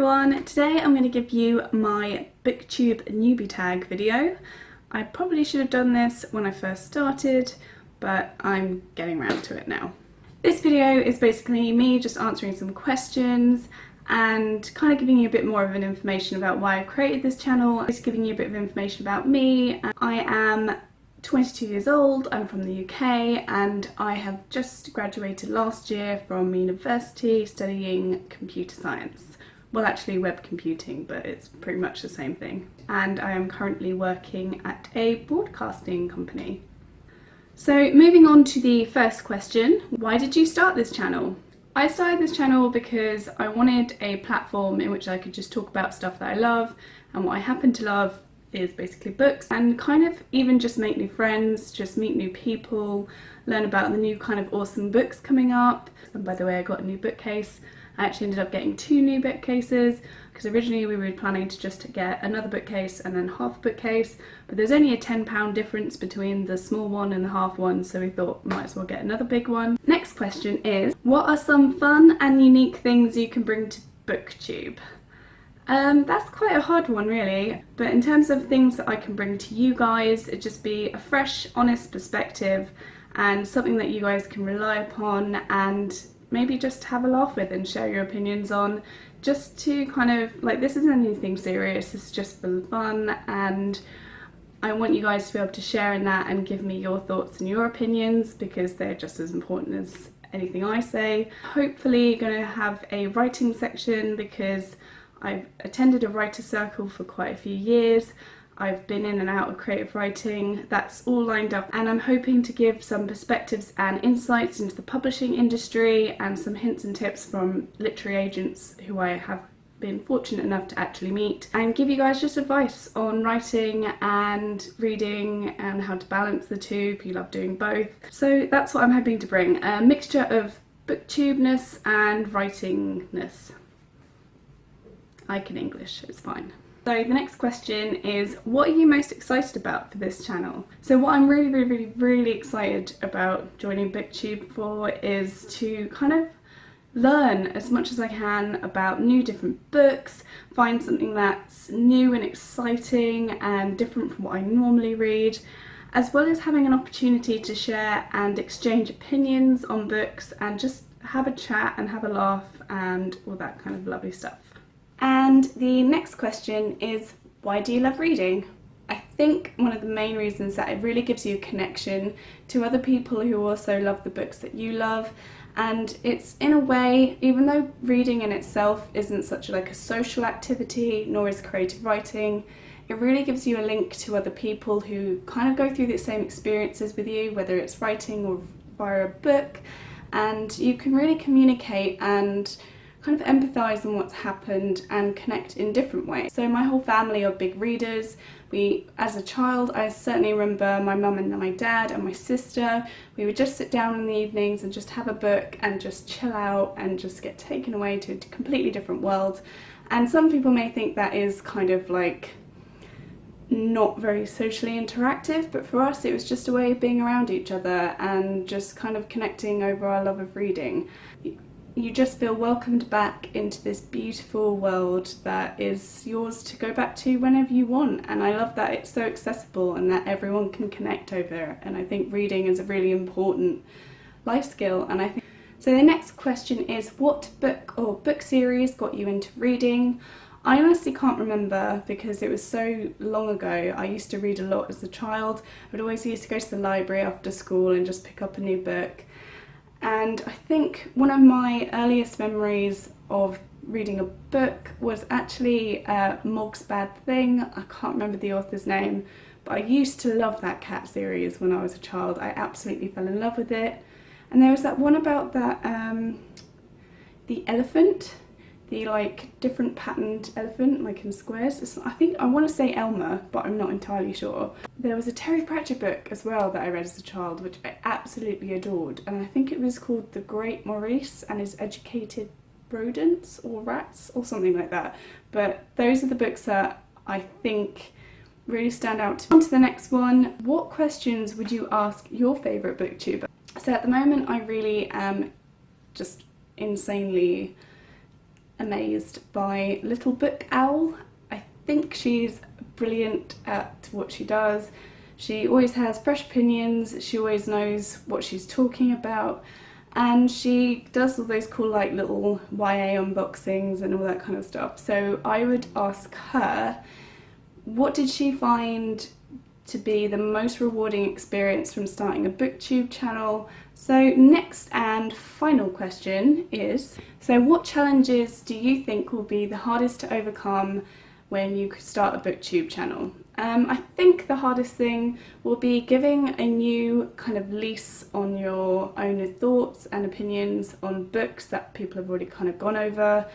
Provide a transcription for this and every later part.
everyone, today I'm going to give you my BookTube Newbie Tag video. I probably should have done this when I first started, but I'm getting around to it now. This video is basically me just answering some questions and kind of giving you a bit more of an information about why I created this channel, just giving you a bit of information about me. I am 22 years old, I'm from the UK, and I have just graduated last year from university studying computer science. Well, actually web computing, but it's pretty much the same thing. And I am currently working at a broadcasting company. So moving on to the first question, why did you start this channel? I started this channel because I wanted a platform in which I could just talk about stuff that I love, and what I happen to love is basically books, and kind of even just make new friends, just meet new people, learn about the new kind of awesome books coming up. And by the way, I got a new bookcase. I actually ended up getting 2 new bookcases because originally we were planning to just get another bookcase and then half a bookcase, but there's only a £10 difference between the small one and the half one, so we thought might as well get another big one. Next question is, what are some fun and unique things you can bring to BookTube? That's quite a hard one really, but in terms of things that I can bring to you guys, it'd just be a fresh, honest perspective and something that you guys can rely upon and maybe just have a laugh with and share your opinions on, just to kind of, like, this isn't anything serious, this is just for fun, and I want you guys to be able to share in that and give me your thoughts and your opinions, because they're just as important as anything I say. Hopefully going to have a writing section because I've attended a writer circle for quite a few years. I've been in and out of creative writing. That's all lined up, and I'm hoping to give some perspectives and insights into the publishing industry and some hints and tips from literary agents who I have been fortunate enough to actually meet, and give you guys just advice on writing and reading and how to balance the two if you love doing both. So that's what I'm hoping to bring, a mixture of booktube-ness and writing-ness. I can English, it's fine. So the next question is, what are you most excited about for this channel? So what I'm really excited about joining BookTube for is to kind of learn as much as I can about new different books, find something that's new and exciting and different from what I normally read, as well as having an opportunity to share and exchange opinions on books and just have a chat and have a laugh and all that kind of lovely stuff. And the next question is, why do you love reading? I think one of the main reasons that it really gives you a connection to other people who also love the books that you love, and it's, in a way, even though reading in itself isn't such like a social activity, nor is creative writing, it really gives you a link to other people who kind of go through the same experiences with you, whether it's writing or via a book, and you can really communicate and kind of empathise on what's happened and connect in different ways. So my whole family are big readers. As a child, I certainly remember my mum and my dad and my sister, we would just sit down in the evenings and just have a book and just chill out and just get taken away to a completely different world. And some people may think that is kind of like not very socially interactive, but for us it was just a way of being around each other and just kind of connecting over our love of reading. You just feel welcomed back into this beautiful world that is yours to go back to whenever you want, and I love that it's so accessible and that everyone can connect over, and I think reading is a really important life skill. And I think so. The next question is, what book or book series got you into reading? I honestly can't remember because it was so long ago. I used to read a lot as a child. I would always used to go to the library after school and just pick up a new book. And I think one of my earliest memories of reading a book was actually Mog's Bad Thing. I can't remember the author's name, but I used to love that cat series when I was a child. I absolutely fell in love with it. And there was that one about that, the elephant, the like different patterned elephant, like in squares. I want to say Elmer, but I'm not entirely sure. There was a Terry Pratchett book as well that I read as a child, which I absolutely adored, and I think it was called The Great Maurice and His Educated Rodents or Rats or something like that. But those are the books that I think really stand out. On to the next one. What questions would you ask your favourite booktuber? So at the moment I really am just insanely amazed by Little Book Owl. I think she's brilliant at what she does. She always has fresh opinions, she always knows what she's talking about, and she does all those cool like little YA unboxings and all that kind of stuff. So I would ask her, what did she find to be the most rewarding experience from starting a BookTube channel? So next and final question is, so what challenges do you think will be the hardest to overcome when you start a BookTube channel? I think the hardest thing will be giving a new kind of lease on your own thoughts and opinions on books that people have already kind of gone over.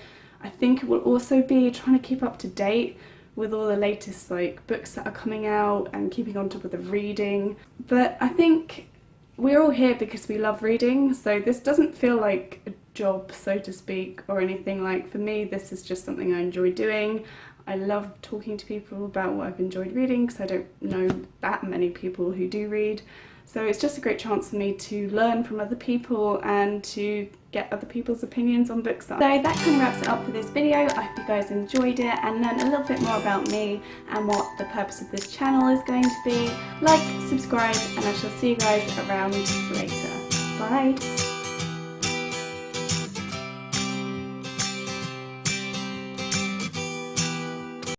I think it will also be trying to keep up to date with all the latest like books that are coming out and keeping on top of the reading. But I think we're all here because we love reading, so this doesn't feel like a job, so to speak, or anything. Like, for me, this is just something I enjoy doing. I love talking to people about what I've enjoyed reading because I don't know that many people who do read. So it's just a great chance for me to learn from other people and to get other people's opinions on books. So that kind of wraps it up for this video. I hope you guys enjoyed it and learned a little bit more about me and what the purpose of this channel is going to be. Like, subscribe, and I shall see you guys around later. Bye!